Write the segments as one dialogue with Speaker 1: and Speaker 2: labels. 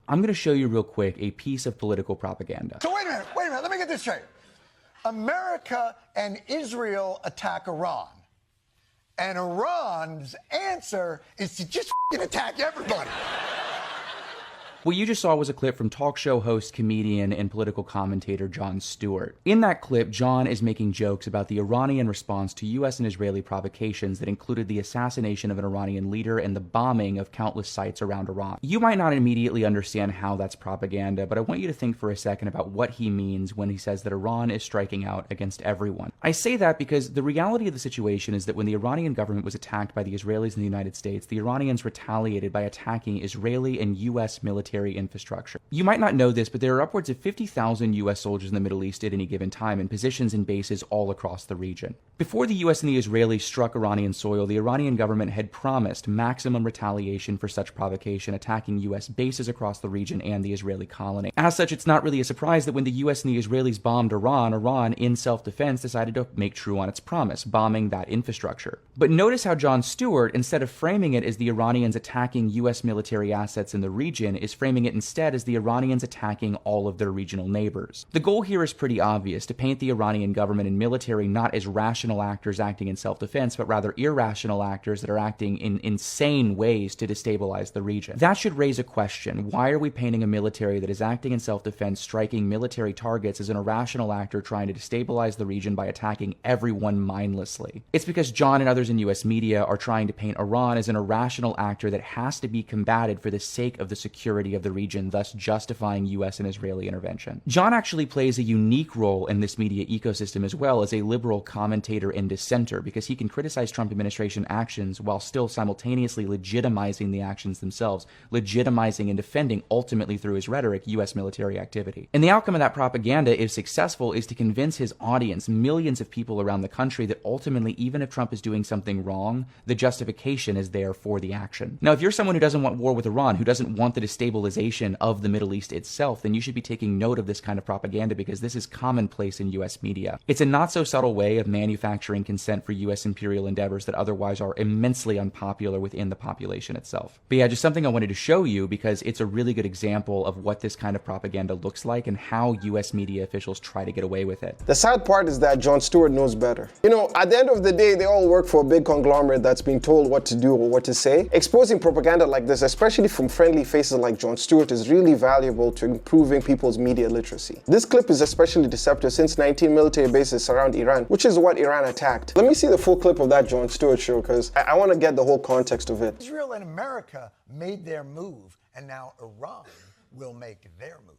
Speaker 1: I'm going to show you real quick a piece of political propaganda.
Speaker 2: So wait a minute, let me get this straight. America and Israel attack Iran. And Iran's answer is to just attack everybody.
Speaker 1: What you just saw was a clip from talk show host, comedian, and political commentator Jon Stewart. In that clip, Jon is making jokes about the Iranian response to U.S. and Israeli provocations that included the assassination of an Iranian leader and the bombing of countless sites around Iran. You might not immediately understand how that's propaganda, but I want you to think for a second about what he means when he says that Iran is striking out against everyone. I say that because the reality of the situation is that when the Iranian government was attacked by the Israelis and the United States, the Iranians retaliated by attacking Israeli and U.S. military infrastructure. You might not know this, but there are upwards of 50,000 U.S. soldiers in the Middle East at any given time in positions and bases all across the region. Before the U.S. and the Israelis struck Iranian soil, the Iranian government had promised maximum retaliation for such provocation, attacking U.S. bases across the region and the Israeli colony. As such, it's not really a surprise that when the U.S. and the Israelis bombed Iran, Iran, in self-defense, decided to make true on its promise, bombing that infrastructure. But notice how Jon Stewart, instead of framing it as the Iranians attacking U.S. military assets in the region, is framing it instead as the Iranians attacking all of their regional neighbors. The goal here is pretty obvious, to paint the Iranian government and military not as rational actors acting in self-defense, but rather irrational actors that are acting in insane ways to destabilize the region. That should raise a question. Why are we painting a military that is acting in self-defense, striking military targets, as an irrational actor trying to destabilize the region by attacking everyone mindlessly? It's because Jon and others in U.S. media are trying to paint Iran as an irrational actor that has to be combated for the sake of the security of the region, thus justifying U.S. and Israeli intervention. Jon actually plays a unique role in this media ecosystem as well as a liberal commentator and dissenter, because he can criticize Trump administration actions while still simultaneously legitimizing the actions themselves, legitimizing and defending, ultimately through his rhetoric, U.S. military activity. And the outcome of that propaganda, if successful, is to convince his audience, millions of people around the country, that ultimately, even if Trump is doing something wrong, the justification is there for the action. Now, if you're someone who doesn't want war with Iran, who doesn't want the destabilization of the Middle East itself, then you should be taking note of this kind of propaganda, because this is commonplace in U.S. media. It's a not so subtle way of manufacturing consent for U.S. imperial endeavors that otherwise are immensely unpopular within the population itself. But yeah, just something I wanted to show you because it's a really good example of what this kind of propaganda looks like and how U.S. media officials try to get away with it.
Speaker 3: The sad part is that Jon Stewart knows better. You know, at the end of the day, they all work for a big conglomerate that's being told what to do or what to say. Exposing propaganda like this, especially from friendly faces like Jon Stewart, is really valuable to improving people's media literacy. This clip is especially deceptive since 19 military bases surround Iran, which is what Iran attacked. Let me see the full clip of that Jon Stewart show, because I want to get the whole context of it.
Speaker 2: Israel and America made their move, and now Iran will make their move.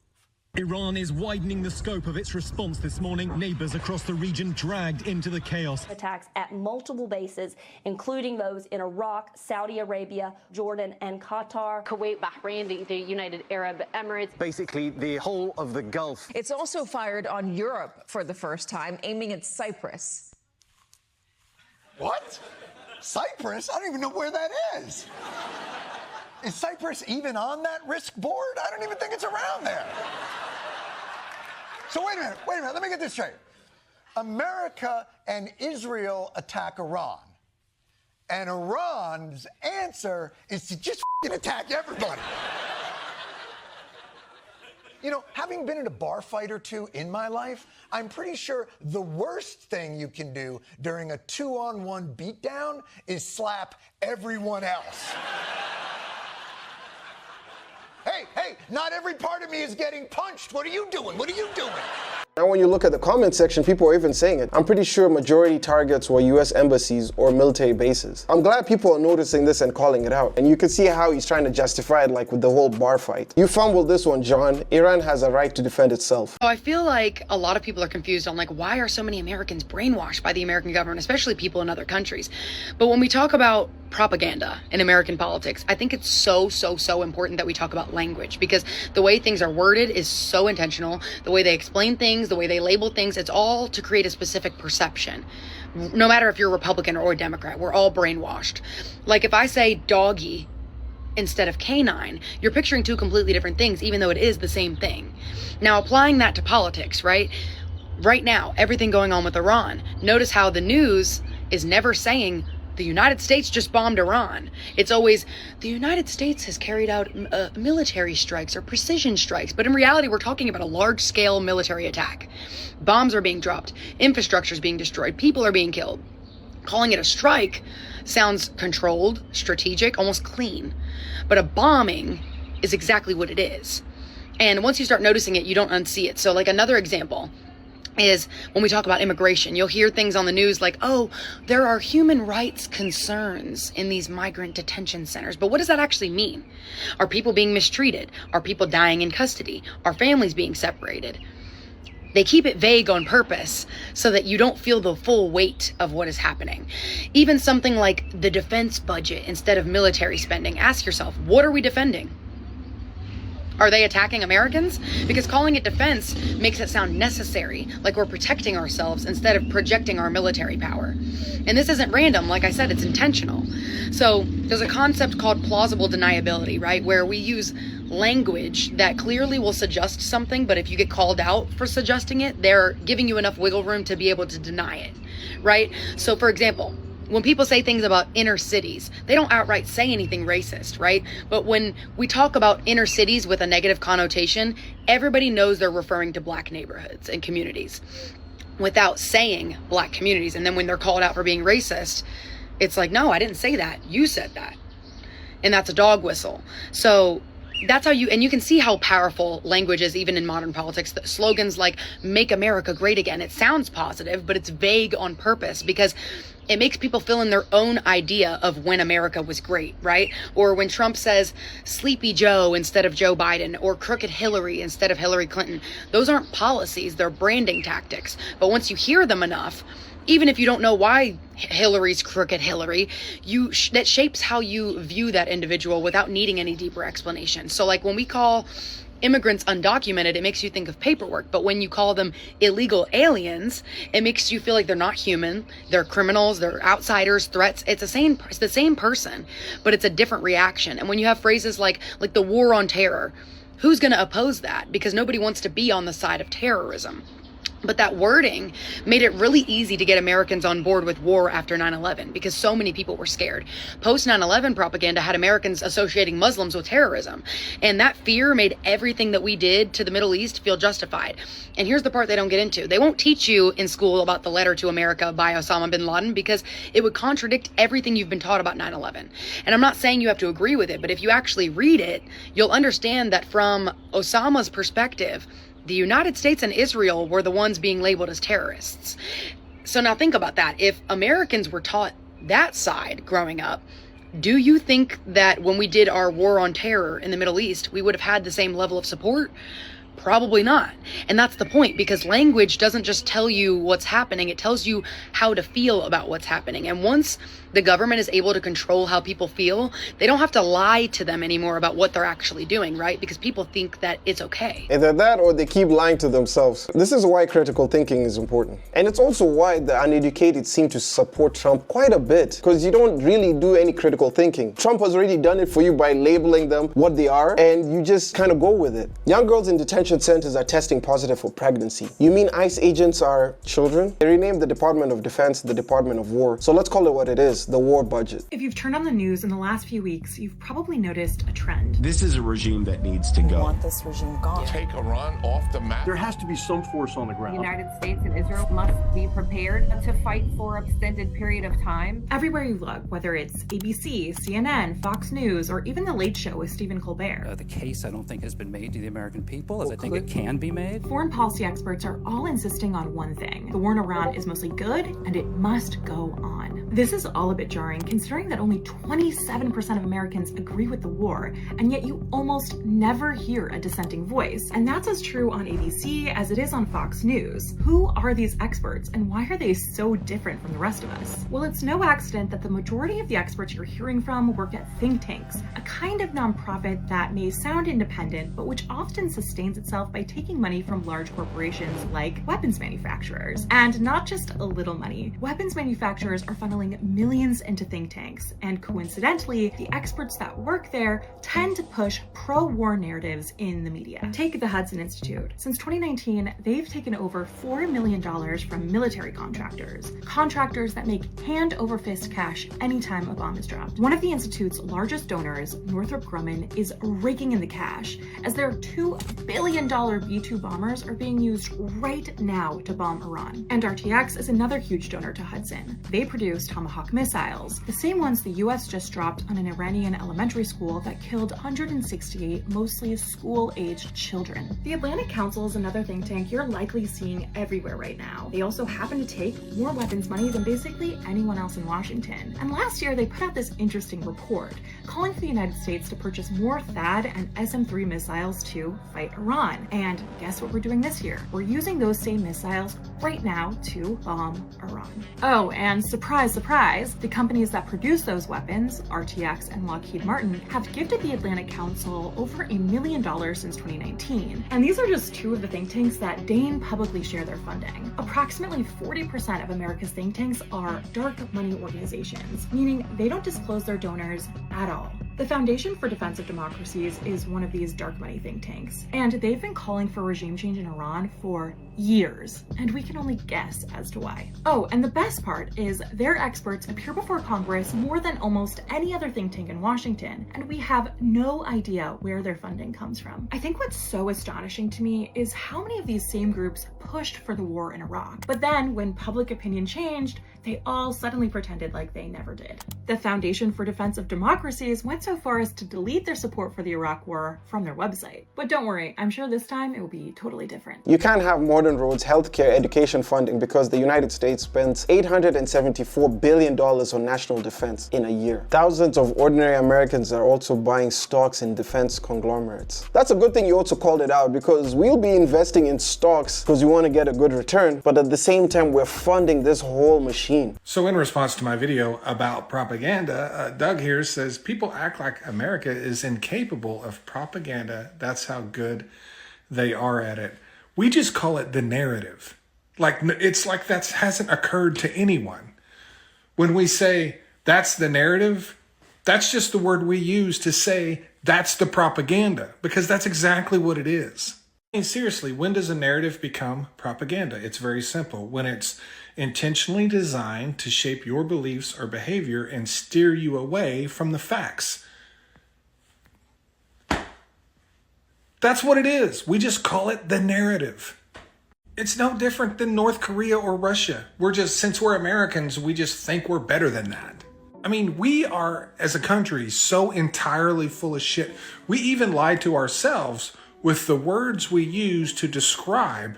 Speaker 4: Iran is widening the scope of its response this morning. Neighbors across the region dragged into the chaos.
Speaker 5: Attacks at multiple bases, including those in Iraq, Saudi Arabia, Jordan, and Qatar.
Speaker 6: Kuwait, Bahrain, the United Arab Emirates.
Speaker 4: Basically, the whole of the Gulf.
Speaker 7: It's also fired on Europe for the first time, aiming at Cyprus.
Speaker 2: What? Cyprus? I don't even know where that is. Is Cyprus even on that risk board? I don't even think it's around there. So wait a minute, let me get this straight. America and Israel attack Iran. And Iran's answer is to just attack everybody. You know, having been in a bar fight or two in my life, I'm pretty sure the worst thing you can do during a 2-on-1 beatdown is slap everyone else. Hey, not every part of me is getting punched. What are you doing? What are you doing?
Speaker 3: Now, when you look at the comment section, people are even saying it. I'm pretty sure majority targets were U.S. embassies or military bases. I'm glad people are noticing this and calling it out. And you can see how he's trying to justify it, like with the whole bar fight. You fumbled this one, John. Iran has a right to defend itself.
Speaker 8: I feel like a lot of people are confused on, like, why are so many Americans brainwashed by the American government, especially people in other countries? But when we talk about propaganda in American politics, I think it's so important that we talk about language, because the way things are worded is so intentional. The way they explain things, the way they label things, it's all to create a specific perception. No matter if you're Republican or Democrat, we're all brainwashed. Like if I say doggy instead of canine, you're picturing two completely different things, even though it is the same thing. Now, applying that to politics, right? Right now, everything going on with Iran, notice how the news is never saying the United States just bombed Iran. It's always, the United States has carried out military strikes or precision strikes. But in reality, we're talking about a large-scale military attack. Bombs are being dropped. Infrastructure is being destroyed. People are being killed. Calling it a strike sounds controlled, strategic, almost clean. But a bombing is exactly what it is. And once you start noticing it, you don't unsee it. So like another example is when we talk about immigration, you'll hear things on the news like, oh, there are human rights concerns in these migrant detention centers. But what does that actually mean? Are people being mistreated? Are people dying in custody? Are families being separated? They keep it vague on purpose so that you don't feel the full weight of what is happening. Even something like the defense budget instead of military spending. Ask yourself, what are we defending? Are they attacking Americans? Because calling it defense makes it sound necessary, like we're protecting ourselves instead of projecting our military power. And this isn't random, like I said, it's intentional. So there's a concept called plausible deniability, right? Where we use language that clearly will suggest something, but if you get called out for suggesting it, they're giving you enough wiggle room to be able to deny it, right? So for example, when people say things about inner cities, they don't outright say anything racist, right? But when we talk about inner cities with a negative connotation, everybody knows they're referring to black neighborhoods and communities without saying black communities. And then when they're called out for being racist, it's like, no, I didn't say that. You said that. And that's a dog whistle. So that's how and you can see how powerful language is even in modern politics. The slogans like "Make America Great Again," it sounds positive, but it's vague on purpose because it makes people fill in their own idea of when America was great, right? Or when Trump says Sleepy Joe instead of Joe Biden, or Crooked Hillary instead of Hillary Clinton. Those aren't policies, they're branding tactics. But once you hear them enough, even if you don't know why Hillary's Crooked Hillary, that shapes how you view that individual without needing any deeper explanation. So like when we call immigrants undocumented, it makes you think of paperwork. But when you call them illegal aliens, it makes you feel like they're not human. They're criminals, they're outsiders, threats. It's the same person, but it's a different reaction. And when you have phrases like the war on terror, who's going to oppose that? Because nobody wants to be on the side of terrorism. But that wording made it really easy to get Americans on board with war after 9/11 because so many people were scared. Post 9/11 propaganda had Americans associating Muslims with terrorism. And that fear made everything that we did to the Middle East feel justified. And here's the part they don't get into. They won't teach you in school about the letter to America by Osama bin Laden because it would contradict everything you've been taught about 9/11. And I'm not saying you have to agree with it, but if you actually read it, you'll understand that from Osama's perspective, the United States and Israel were the ones being labeled as terrorists. So now think about that. If Americans were taught that side growing up, do you think that when we did our war on terror in the Middle East, we would have had the same level of support? Probably not. And that's the point, because language doesn't just tell you what's happening, it tells you how to feel about what's happening. And once the government is able to control how people feel, they don't have to lie to them anymore about what they're actually doing, right? Because people think that it's okay.
Speaker 3: Either that or they keep lying to themselves. This is why critical thinking is important. And it's also why the uneducated seem to support Trump quite a bit, because you don't really do any critical thinking. Trump has already done it for you by labeling them what they are, and you just kind of go with it. Young girls in detention centers are testing positive for pregnancy. You mean ICE agents are children? They renamed the Department of Defense the Department of War. So let's call it what it is, the war budget.
Speaker 9: If you've turned on the news in the last few weeks, you've probably noticed a trend.
Speaker 10: This is a regime that needs to go.
Speaker 11: We want this regime gone.
Speaker 12: Take Iran off the map.
Speaker 13: There has to be some force on the ground.
Speaker 14: The United States and Israel must be prepared to fight for an extended period of time.
Speaker 9: Everywhere you look, whether it's ABC, CNN, Fox News, or even The Late Show with Stephen Colbert.
Speaker 15: The case, I don't think, has been made to the American people, as I think it can be made.
Speaker 9: Foreign policy experts are all insisting on one thing. The war in Iran is mostly good, and it must go on. This is all a bit jarring, considering that only 27% of Americans agree with the war, and yet you almost never hear a dissenting voice. And that's as true on ABC as it is on Fox News. Who are these experts, and why are they so different from the rest of us? Well, it's no accident that the majority of the experts you're hearing from work at think tanks, a kind of nonprofit that may sound independent, but which often sustains itself by taking money from large corporations like weapons manufacturers. And not just a little money. Weapons manufacturers are funneling millions into think tanks, and coincidentally, the experts that work there tend to push pro-war narratives in the media. Take the Hudson Institute. Since 2019, they've taken over $4 million from military contractors that make hand-over-fist cash anytime a bomb is dropped. One of the Institute's largest donors, Northrop Grumman, is raking in the cash, as their $2 billion B-2 bombers are being used right now to bomb Iran. And RTX is another huge donor to Hudson. They produce Tomahawk missiles, the same ones the US just dropped on an Iranian elementary school that killed 168 mostly school-aged children. The Atlantic Council is another think tank you're likely seeing everywhere right now. They also happen to take more weapons money than basically anyone else in Washington. And last year, they put out this interesting report calling for the United States to purchase more THAAD and SM-3 missiles to fight Iran. And guess what we're doing this year? We're using those same missiles right now to bomb Iran. Oh, and surprise, surprise, the companies that produce those weapons, RTX and Lockheed Martin, have gifted the Atlantic Council over $1 million since 2019. And these are just two of the think tanks that deign publicly share their funding. Approximately 40% of America's think tanks are dark money organizations, meaning they don't disclose their donors at all. The Foundation for Defense of Democracies is one of these dark money think tanks, and they've been calling for regime change in Iran for years, and we can only guess as to why. Oh, and the best part is their experts appear before Congress more than almost any other think tank in Washington, and we have no idea where their funding comes from. I think what's so astonishing to me is how many of these same groups pushed for the war in Iraq, but then when public opinion changed, they all suddenly pretended like they never did. The Foundation for Defense of Democracies went so far as to delete their support for the Iraq War from their website. But don't worry, I'm sure this time it will be totally different.
Speaker 3: You can't have modern roads, healthcare, education funding because the United States spends $874 billion on national defense in a year. Thousands of ordinary Americans are also buying stocks in defense conglomerates. That's a good thing you also called it out, because we'll be investing in stocks because we want to get a good return, but at the same time we're funding this whole machine.
Speaker 11: So in response to my video about propaganda, Doug here says people act like America is incapable of propaganda. That's how good they are at it. We just call it the narrative. It's like that hasn't occurred to anyone. When we say that's the narrative, that's just the word we use to say that's the propaganda, because that's exactly what it is. I mean, seriously, when does a narrative become propaganda? It's very simple. When it's intentionally designed to shape your beliefs or behavior and steer you away from the facts. That's what it is. We just call it the narrative. It's no different than North Korea or Russia. Since we're Americans, we just think we're better than that. I mean, we are, as a country, so entirely full of shit. We even lie to ourselves with the words we use to describe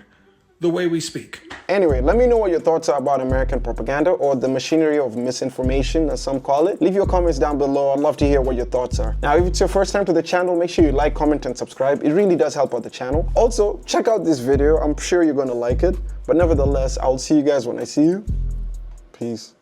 Speaker 11: the way we speak.
Speaker 3: Anyway, let me know what your thoughts are about American propaganda, or the machinery of misinformation, as some call it. Leave your comments down below. I'd love to hear what your thoughts are. Now, if it's your first time to the channel, make sure you like, comment, and subscribe. It really does help out the channel. Also, check out this video. I'm sure you're going to like it. But nevertheless, I'll see you guys when I see you. Peace.